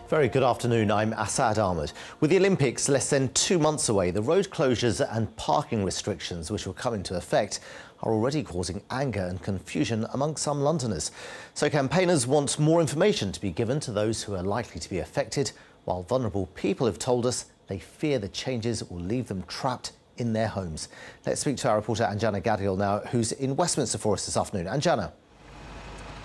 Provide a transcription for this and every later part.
Very good afternoon, I'm Assad Ahmed. With the Olympics less than 2 months away, the road closures and parking restrictions which will come into effect are already causing anger and confusion among some Londoners. So campaigners want more information to be given to those who are likely to be affected, while vulnerable people have told us they fear the changes will leave them trapped in their homes. Let's speak to our reporter Anjana Gadiel now, who's in Westminster for us this afternoon. Anjana.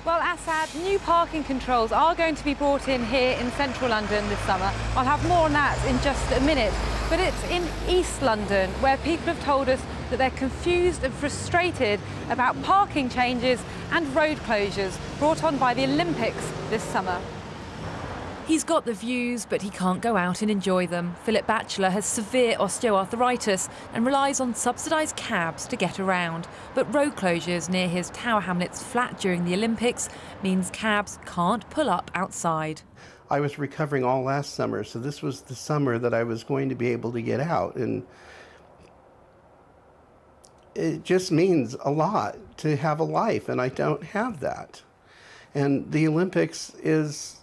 Well, Assad, new parking controls are going to be brought in here in central London this summer. I'll have more on that in just a minute. But it's in East London where people have told us that they're confused and frustrated about parking changes and road closures brought on by the Olympics this summer. He's got the views, but he can't go out and enjoy them. Philip Batchelor has severe osteoarthritis and relies on subsidised cabs to get around. But road closures near his Tower Hamlets flat during the Olympics means cabs can't pull up outside. I was recovering all last summer, so this was the summer that I was going to be able to get out. And it just means a lot to have a life, and I don't have that. And the Olympics is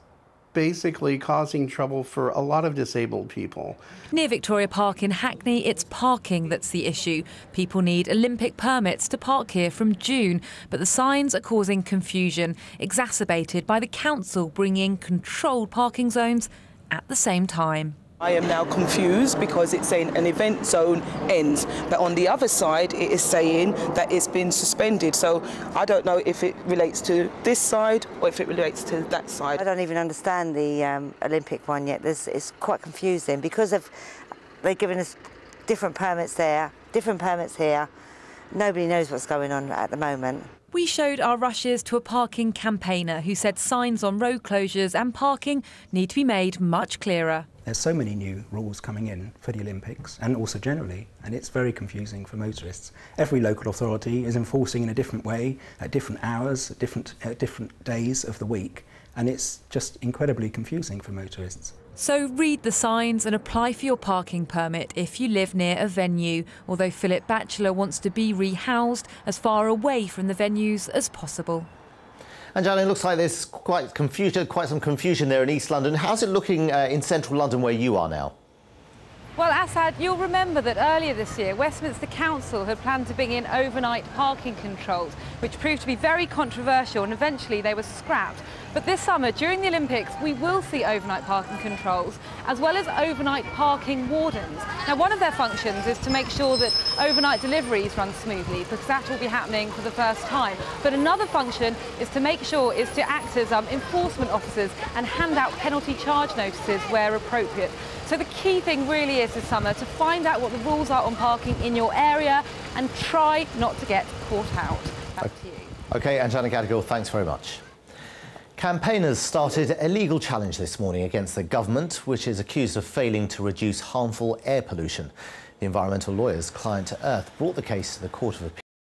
basically causing trouble for a lot of disabled people. Near Victoria Park in Hackney, it's parking that's the issue. People need Olympic permits to park here from June, but the signs are causing confusion, exacerbated by the council bringing controlled parking zones at the same time. I am now confused because it's saying an event zone ends, but on the other side it is saying that it's been suspended. So I don't know if it relates to this side or if it relates to that side. I don't even understand the Olympic one yet. It's quite confusing because they're giving us different permits there, different permits here. Nobody knows what's going on at the moment. We showed our rushes to a parking campaigner who said signs on road closures and parking need to be made much clearer. There's so many new rules coming in for the Olympics and also generally, and it's very confusing for motorists. Every local authority is enforcing in a different way, at different hours, at different days of the week, and it's just incredibly confusing for motorists. So read the signs and apply for your parking permit if you live near a venue, although Philip Batchelor wants to be rehoused as far away from the venues as possible. Anjana, it looks like there's quite some confusion there in East London. How's it looking in central London where you are now? Well, Assad, you'll remember that earlier this year, Westminster Council had planned to bring in overnight parking controls, which proved to be very controversial and eventually they were scrapped. But this summer, during the Olympics, we will see overnight parking controls, as well as overnight parking wardens. Now, one of their functions is to make sure that overnight deliveries run smoothly, because that will be happening for the first time. But another function is to act as enforcement officers and hand out penalty charge notices where appropriate. So the key thing really is this summer to find out what the rules are on parking in your area and try not to get caught out. Back to you. OK, Anjana Gadiel, thanks very much. Campaigners started a legal challenge this morning against the government, which is accused of failing to reduce harmful air pollution. The environmental lawyers, Client to Earth, brought the case to the Court of Appeal.